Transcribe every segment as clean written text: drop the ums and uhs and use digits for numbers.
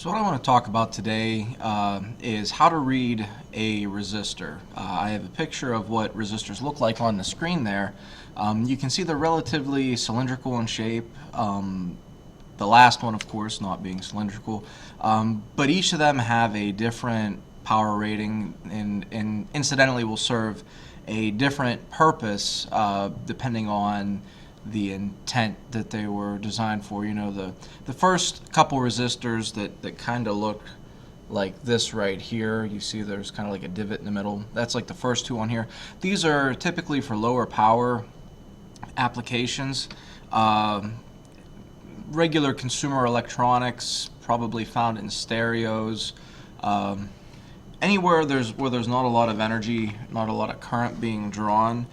So what I want to talk about today is how to read a resistor. I have a picture of what resistors look like on the screen there. You can see they're relatively cylindrical in shape. The last one, of course, not being cylindrical. But each of them have a different power rating and incidentally will serve a different purpose depending on the intent that they were designed for. You know, the first couple resistors that kind of look like this right here, you see there's kind of like a divot in the middle. That's like the first two on here. These are typically for lower power applications. Regular consumer electronics, probably found in stereos. Anywhere where there's not a lot of energy, not a lot of current being drawn,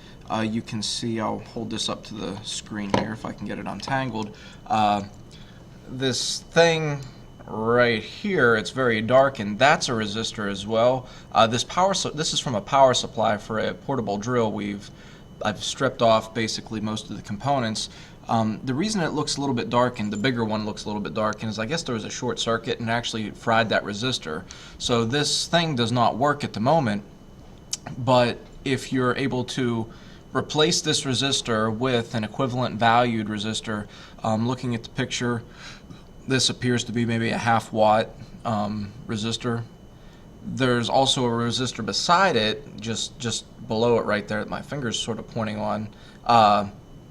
you can see, I'll hold this up to the screen here if I can get it untangled. This thing right here, it's very dark, and that's a resistor as well. This is from a power supply for a portable drill. I've stripped off basically most of the components. The reason it looks a little bit darkened, the bigger one looks a little bit darkened, is I guess there was a short circuit and actually fried that resistor. So this thing does not work at the moment, but if you're able to replace this resistor with an equivalent valued resistor, looking at the picture, this appears to be maybe a 1/2 watt resistor. There's also a resistor beside it, just below it right there that my finger's sort of pointing on.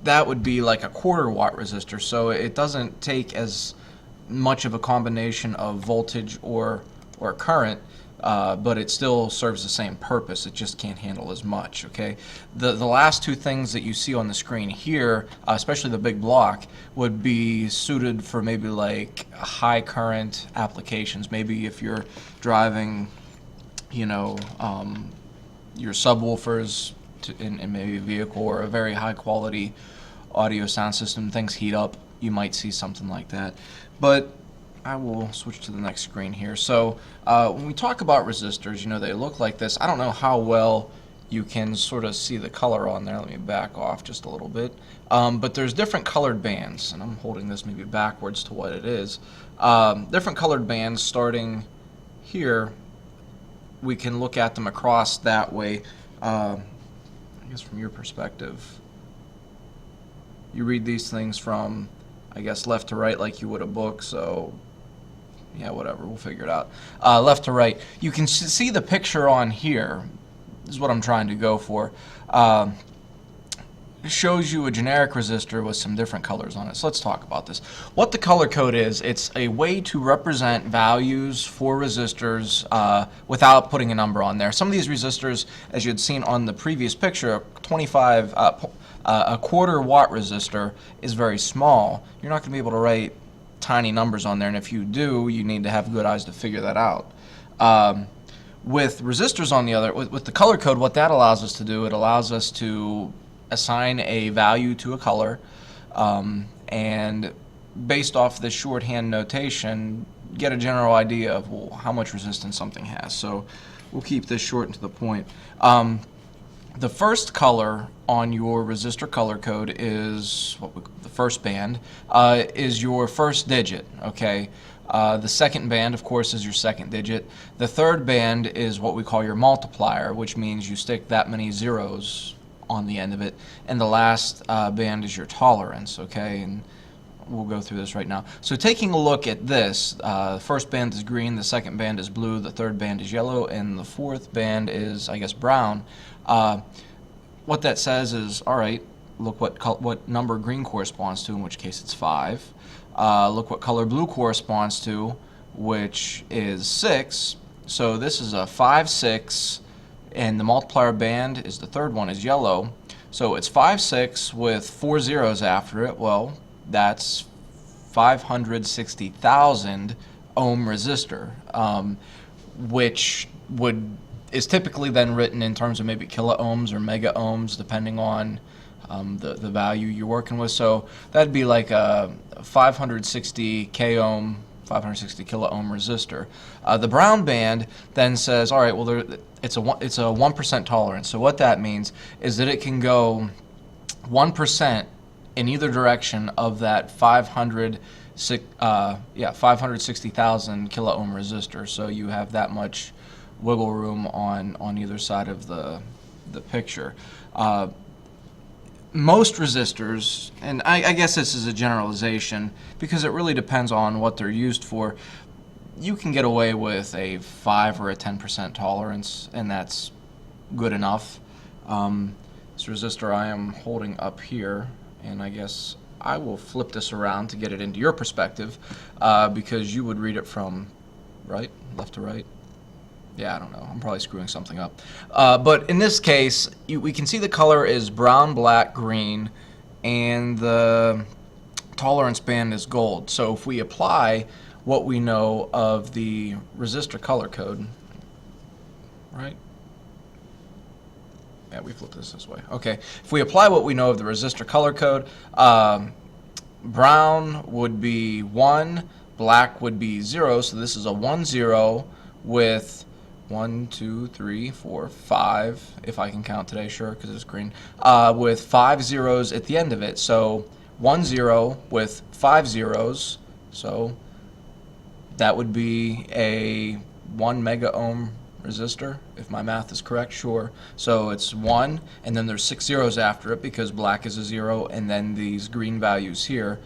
That would be like a 1/4 watt resistor, so it doesn't take as much of a combination of voltage or current, but it still serves the same purpose. It just can't handle as much. Okay, the last two things that you see on the screen here, especially the big block, would be suited for maybe like high current applications. Maybe if you're driving, you know, your subwoofers in maybe a vehicle, or a very high quality audio sound system, things heat up, you might see something like that. But I will switch to the next screen here. So when we talk about resistors, you know, they look like this. I don't know how well you can sort of see the color on there. Let me back off just a little bit. But there's different colored bands, and I'm holding this maybe backwards to what it is. Different colored bands starting here. We can look at them across that way. I guess from your perspective, you read these things from, I guess, left to right like you would a book, so yeah, whatever, we'll figure it out. Left to right, you can see the picture on here. This is what I'm trying to go for. It shows you a generic resistor with some different colors on it. So let's talk about this. What the color code is, it's a way to represent values for resistors without putting a number on there. Some of these resistors, as you had seen on the previous picture, a 1/4 watt resistor is very small. You're not going to be able to write tiny numbers on there, and if you do, you need to have good eyes to figure that out. With resistors on the other, with the color code, what that allows us to do, it allows us to assign a value to a color, and based off this shorthand notation, get a general idea of, well, how much resistance something has. So we'll keep this short and to the point. The first color on your resistor color code is the first band, is your first digit. Okay. The second band, of course, is your second digit. The third band is what we call your multiplier, which means you stick that many zeros on the end of it, and the last band is your tolerance. Okay, and we'll go through this right now. So taking a look at this, the first band is green, the second band is blue, the third band is yellow, and the fourth band is, I guess, brown. What that says is, all right, look what number green corresponds to, in which case it's 5. Look what color blue corresponds to, which is 6. So this is a 5, 6, and the multiplier band is the third one, is yellow. So it's 5, 6 with 4 zeros after it. Well, that's 560,000 ohm resistor, which is typically then written in terms of maybe kilo ohms or mega ohms, depending on the value you're working with. So that'd be like a 560 k ohm, 560 kilo ohm resistor. The brown band then says, all right, well, it's a 1% tolerance. So what that means is that it can go 1% in either direction of that 500 560,000 kilo ohm resistor. So you have that much wiggle room on either side of the picture. Most resistors, and I guess this is a generalization because it really depends on what they're used for, you can get away with a 5 or a 10% tolerance, and that's good enough. This resistor I am holding up here, and I guess I will flip this around to get it into your perspective, because you would read it from left to right. Yeah, I don't know. I'm probably screwing something up. But in this case, we can see the color is brown, black, green, and the tolerance band is gold. So if we apply what we know of the resistor color code, right? Yeah, we flip this way. Okay. If we apply what we know of the resistor color code, brown would be 1, black would be 0. So this is a 1, 0 with 1, 2, 3, 4, 5, if I can count today, sure, because it's green, with 5 zeros at the end of it. So 1, 0 with 5 zeros, so that would be a 1 mega ohm resistor, if my math is correct, sure. So it's 1, and then there's 6 zeros after it because black is a 0, and then these green values here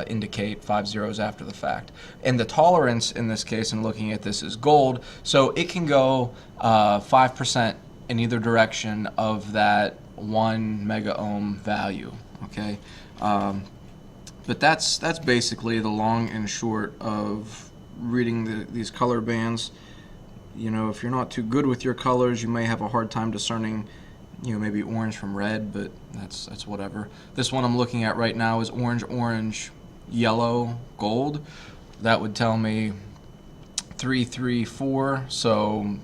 indicate 5 zeros after the fact. And the tolerance in this case, and looking at this, is gold, so it can go 5% in either direction of that 1 mega ohm value. Okay, but that's basically the long and short of reading these color bands. You know, if you're not too good with your colors, you may have a hard time discerning, you know, maybe orange from red, but that's whatever. This one I'm looking at right now is orange, orange, yellow, gold. That would tell me 334, so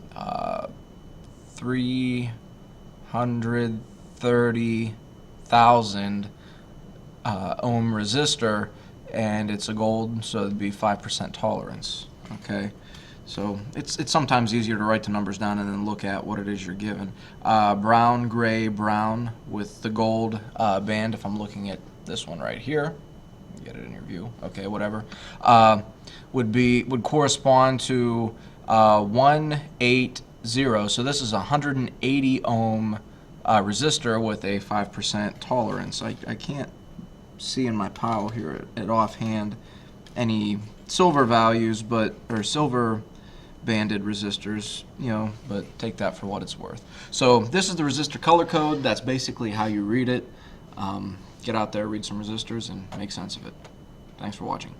330,000 ohm resistor, and it's a gold, so it'd be 5% tolerance. Okay. So it's sometimes easier to write the numbers down and then look at what it is you're given. Brown, gray, brown with the gold band, if I'm looking at this one right here, get it in your view, okay, whatever, would correspond to 180. So this is a 180 ohm resistor with a 5% tolerance. I can't see in my pile here at offhand any silver values, or silver banded resistors, you know, but take that for what it's worth. So this is the resistor color code. That's basically how you read it. Get out there, read some resistors, and make sense of it. Thanks for watching.